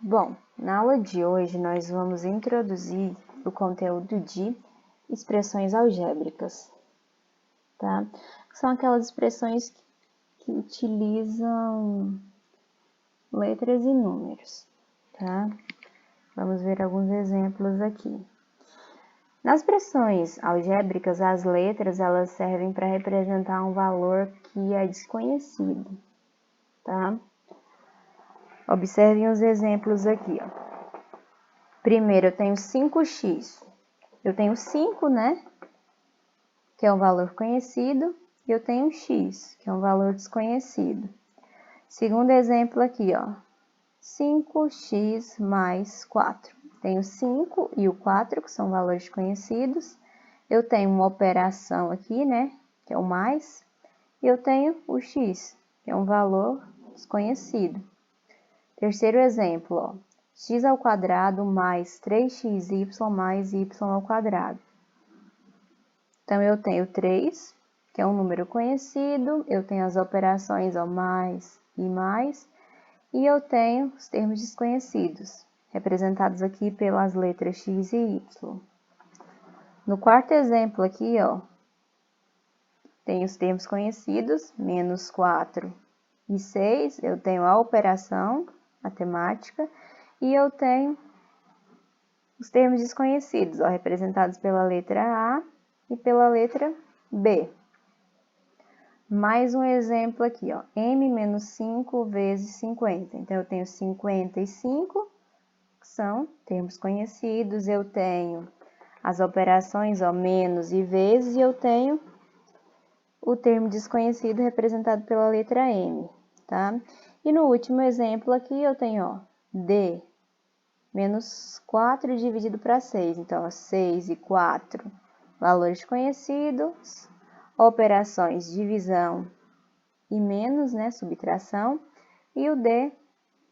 Bom, na aula de hoje nós vamos introduzir o conteúdo de expressões algébricas, tá? São aquelas expressões que utilizam letras e números, tá? Vamos ver alguns exemplos aqui. Nas expressões algébricas, as letras elas servem para representar um valor que é desconhecido, tá? Observem os exemplos aqui, ó. Primeiro, eu tenho 5x. Eu tenho 5, né? Que é um valor conhecido. E eu tenho x, que é um valor desconhecido. Segundo exemplo aqui, ó. 5x mais 4. Tenho 5 e o 4, que são valores conhecidos. Eu tenho uma operação aqui, né? Que é o mais. E eu tenho o x, que é um valor desconhecido. Terceiro exemplo, ó. X ao quadrado mais 3xy mais y ao quadrado. Então, eu tenho 3, que é um número conhecido, eu tenho as operações ao mais, e eu tenho os termos desconhecidos, representados aqui pelas letras x e y. No quarto exemplo aqui, ó, tem os termos conhecidos, menos 4 e 6, eu tenho a operação matemática, e eu tenho os termos desconhecidos, ó, representados pela letra A e pela letra B. Mais um exemplo aqui, ó, m menos 5 vezes 50. Então, eu tenho 55, que são termos conhecidos, eu tenho as operações, ó, menos e vezes, e eu tenho o termo desconhecido representado pela letra M, tá? E no último exemplo aqui, eu tenho, ó, D, menos 4 dividido para 6. Então, 6 e 4, valores conhecidos, operações divisão e menos, né, subtração, e o D,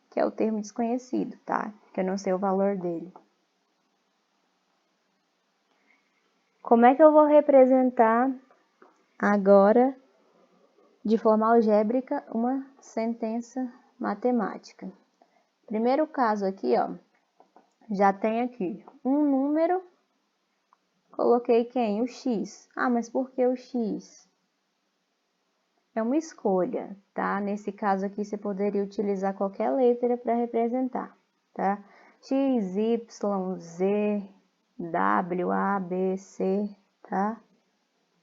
que é o termo desconhecido, tá? Que eu não sei o valor dele. Como é que eu vou representar agora, de forma algébrica, uma sentença matemática? Primeiro caso aqui, ó, já tem aqui um número. Coloquei quem? O x. Ah, mas por que o x? É uma escolha, tá? Nesse caso aqui, você poderia utilizar qualquer letra para representar, tá? X, Y, Z, W, A, B, C, tá?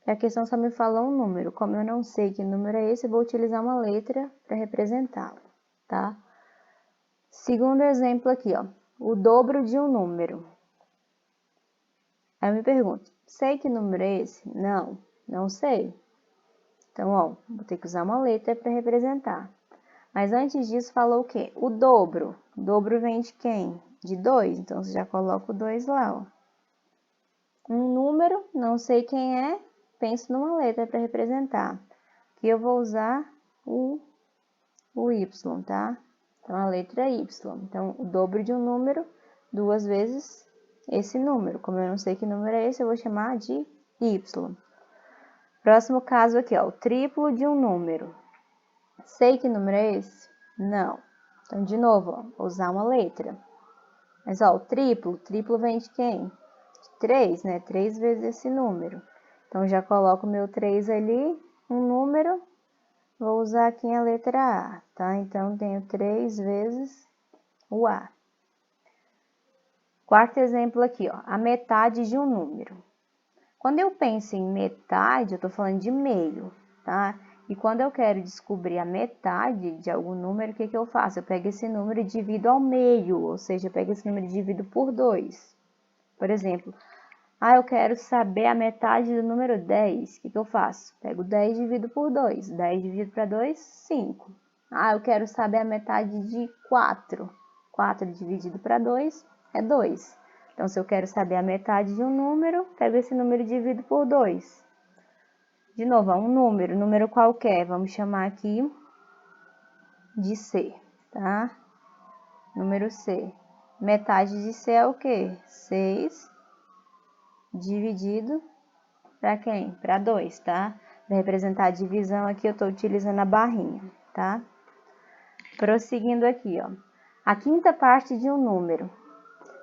E a questão só me fala um número. Como eu não sei que número é esse, eu vou utilizar uma letra para representá-lo, tá? Segundo exemplo aqui, ó. O dobro de um número. Aí eu me pergunto, sei que número é esse? Não, não sei. Então, ó, vou ter que usar uma letra para representar. Mas antes disso, falou o quê? O dobro. O dobro vem de quem? De 2. Então, você já coloca o 2 lá, ó. Um número, não sei quem é, penso numa letra para representar. Aqui eu vou usar o Y, tá? Então, a letra Y. Então, o dobro de um número, 2 vezes esse número. Como eu não sei que número é esse, eu vou chamar de Y. Próximo caso aqui, ó, o triplo de um número. Sei que número é esse? Não. Então, de novo, ó, vou usar uma letra. Mas, ó, o triplo vem de quem? De 3, né? 3 vezes esse número. Então, já coloco o meu 3 ali, um número, vou usar aqui a letra A, tá? Então, tenho 3 vezes o A. Quarto exemplo aqui, ó, a metade de um número. Quando eu penso em metade, eu estou falando de meio, tá? E quando eu quero descobrir a metade de algum número, o que eu faço? Eu pego esse número e divido ao meio, ou seja, eu pego esse número e divido por 2. Por exemplo, eu quero saber a metade do número 10. O que eu faço? Pego 10 e divido por 2. 10 dividido para 2, 5. Eu quero saber a metade de 4. 4 dividido para 2 é 2. Então, se eu quero saber a metade de um número, pego esse número e divido por 2. De novo, um número qualquer, vamos chamar aqui de C, tá? Número C. Metade de C é o quê? 6 dividido para quem? Para 2, tá? Para representar a divisão aqui, eu estou utilizando a barrinha, tá? Prosseguindo aqui, ó. A quinta parte de um número.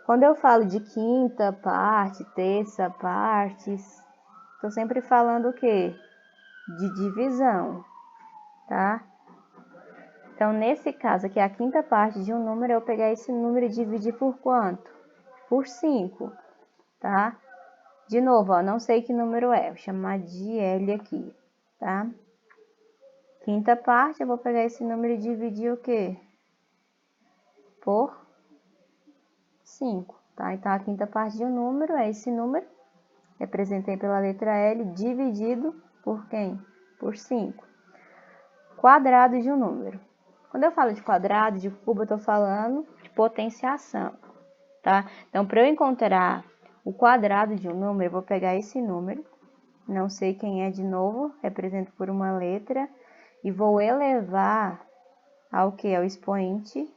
Quando eu falo de quinta parte, terça parte, estou sempre falando o quê? De divisão, tá? Então, nesse caso aqui, a quinta parte de um número, eu pegar esse número e dividir por quanto? Por 5, tá? De novo, ó, não sei que número é, vou chamar de L aqui, tá? Quinta parte, eu vou pegar esse número e dividir o quê? Por 5, tá? Então, a quinta parte de um número é esse número, representei pela letra L, dividido por quem? Por 5. Quadrado de um número. Quando eu falo de quadrado, de cubo, eu estou falando de potenciação, tá? Então, para eu encontrar o quadrado de um número, eu vou pegar esse número, não sei quem é de novo, represento por uma letra, e vou elevar ao que? Ao expoente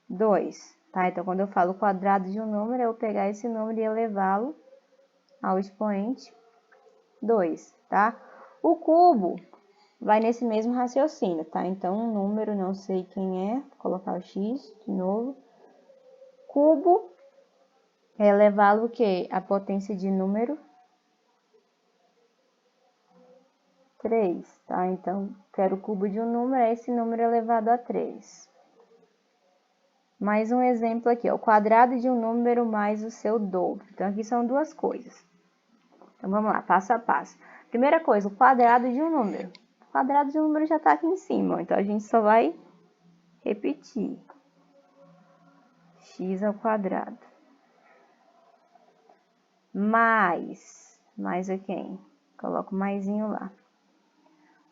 2, tá? Então, quando eu falo quadrado de um número, eu vou pegar esse número e elevá-lo ao expoente 2, tá? O cubo vai nesse mesmo raciocínio, tá? Então, um número, não sei quem é, vou colocar o x de novo. Cubo é elevá-lo o quê? A potência de número 3, tá? Então, quero o cubo de um número, é esse número elevado a 3. Mais um exemplo aqui, ó, o quadrado de um número mais o seu dobro. Então, aqui são duas coisas. Então, vamos lá, passo a passo. Primeira coisa, o quadrado de um número. O quadrado de um número já está aqui em cima, então a gente só vai repetir. X ao quadrado. Mais o quem? Coloco maisinho lá.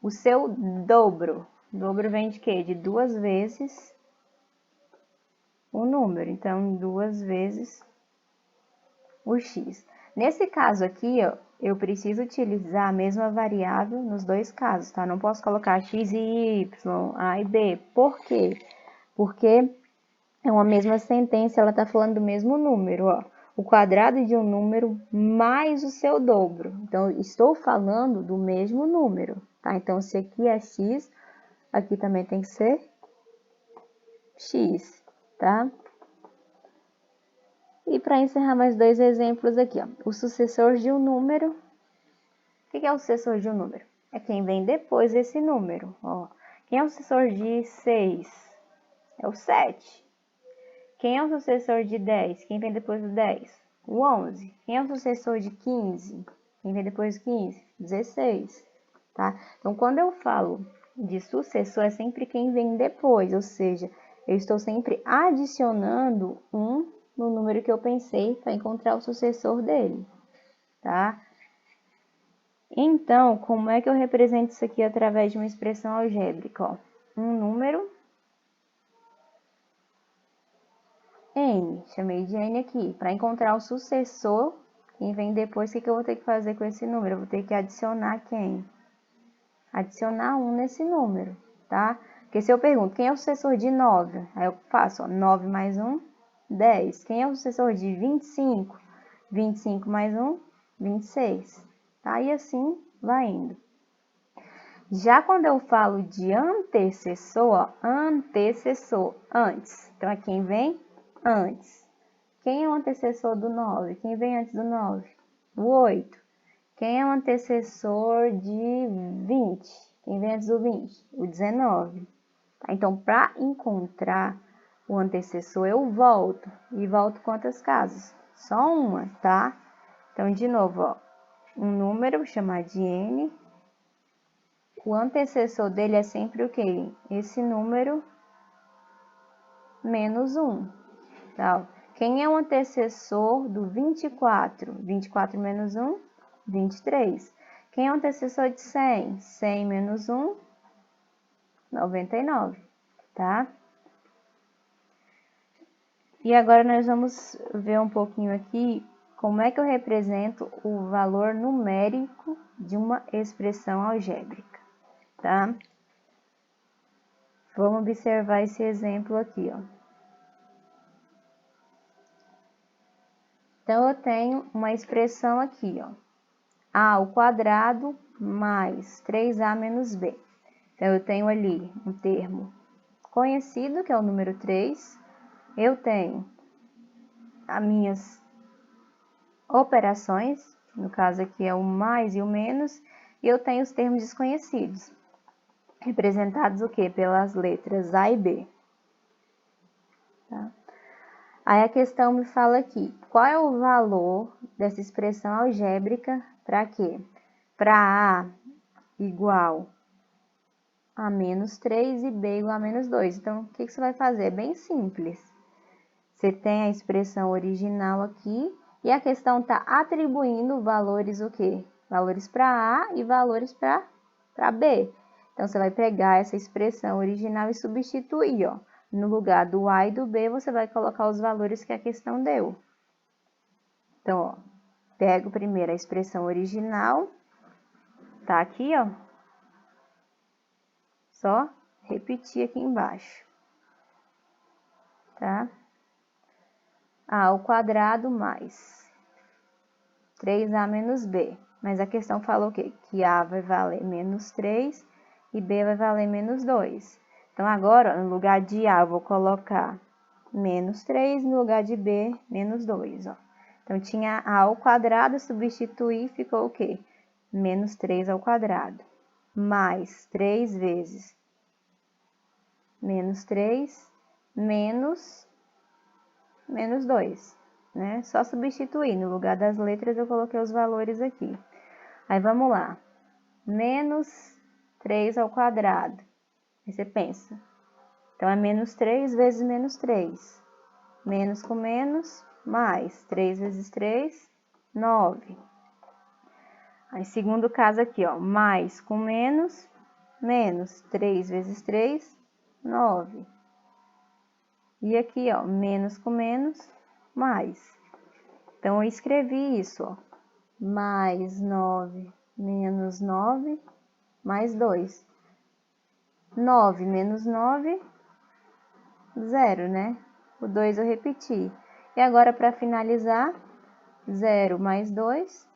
O seu dobro. Dobro vem de quê? De 2 vezes o número. Então, 2 vezes o x. Nesse caso aqui, ó, eu preciso utilizar a mesma variável nos dois casos, tá? Não posso colocar x e y, a e b. Por quê? Porque é uma mesma sentença, ela está falando do mesmo número, ó. O quadrado de um número mais o seu dobro. Então, estou falando do mesmo número, tá? Então, se aqui é x, aqui também tem que ser x, tá? E para encerrar mais dois exemplos aqui, ó. O sucessor de um número. O que é o sucessor de um número? É quem vem depois desse número, ó. Quem é o sucessor de 6? É o 7. Quem é o sucessor de 10? Quem vem depois do 10? O 11. Quem é o sucessor de 15? Quem vem depois do 15? 16, tá? Então, quando eu falo de sucessor, é sempre quem vem depois, ou seja, eu estou sempre adicionando um no número que eu pensei para encontrar o sucessor dele, tá? Então, como é que eu represento isso aqui através de uma expressão algébrica? Ó, um número N, chamei de N aqui. Para encontrar o sucessor, quem vem depois, o que eu vou ter que fazer com esse número? Eu vou ter que adicionar quem? Adicionar 1 nesse número, tá? Porque se eu pergunto, quem é o sucessor de 9? Aí eu faço, ó, 9 mais 1, 10. Quem é o sucessor de 25? 25 mais 1, 26. Tá? E assim vai indo. Já quando eu falo de antecessor, ó, antecessor, antes. Então, é quem vem antes. Quem é o antecessor do 9? Quem vem antes do 9? O 8. Quem é o antecessor de 20? Quem vem antes do 20? O 19. Tá? Então, para encontrar o antecessor, eu volto. E volto quantas casas? Só uma, tá? Então, de novo, ó, um número, vou chamar de N. O antecessor dele é sempre o quê? Esse número menos 1. Tá? Quem é o antecessor do 24? 24 menos 1, 23. Quem é o antecessor de 100? 100 menos 1, 99. Tá? E agora nós vamos ver um pouquinho aqui como é que eu represento o valor numérico de uma expressão algébrica. Tá? Vamos observar esse exemplo aqui, ó. Então, eu tenho uma expressão aqui, ó. A ao quadrado mais 3A menos B. Então, eu tenho ali um termo conhecido, que é o número 3. Eu tenho as minhas operações, no caso aqui é o mais e o menos, e eu tenho os termos desconhecidos, representados o quê? Pelas letras A e B. Tá? Aí a questão me fala aqui, qual é o valor dessa expressão algébrica para quê? Para A igual a menos 3 e B igual a menos 2. Então, o que você vai fazer? É bem simples. Você tem a expressão original aqui e a questão está atribuindo valores o quê? Valores para A e valores para B. Então, você vai pegar essa expressão original e substituir, ó. No lugar do A e do B, você vai colocar os valores que a questão deu. Então, ó, pego primeiro a expressão original, tá aqui, ó. Só repetir aqui embaixo, tá? A ao quadrado mais 3A menos B. Mas a questão falou o quê? Que A vai valer menos 3 e B vai valer menos 2. Então, agora, no lugar de A, eu vou colocar menos 3, no lugar de B, menos 2, ó. Então, tinha A ao quadrado, substituir, ficou o quê? Menos 3 ao quadrado. Mais 3 vezes menos 3, menos 2, né? Só substituir, no lugar das letras eu coloquei os valores aqui. Aí, vamos lá. Menos 3 ao quadrado. Aí você pensa. Então, é menos 3 vezes menos 3. Menos com menos, mais. 3 vezes 3, 9. Aí, segundo caso aqui, ó. Mais com menos, menos. 3 vezes 3, 9. E aqui, ó. Menos com menos, mais. Então, eu escrevi isso, ó. Mais 9 menos 9, mais 2. 9 menos 9, 0, né? O 2 eu repeti. E agora, para finalizar, 0 mais 2,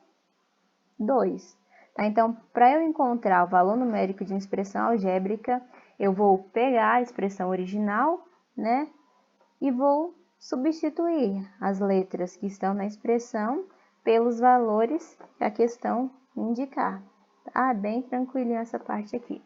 2. Tá? Então, para eu encontrar o valor numérico de uma expressão algébrica, eu vou pegar a expressão original, né? E vou substituir as letras que estão na expressão pelos valores que a questão indicar. Tá? Bem tranquilinho essa parte aqui.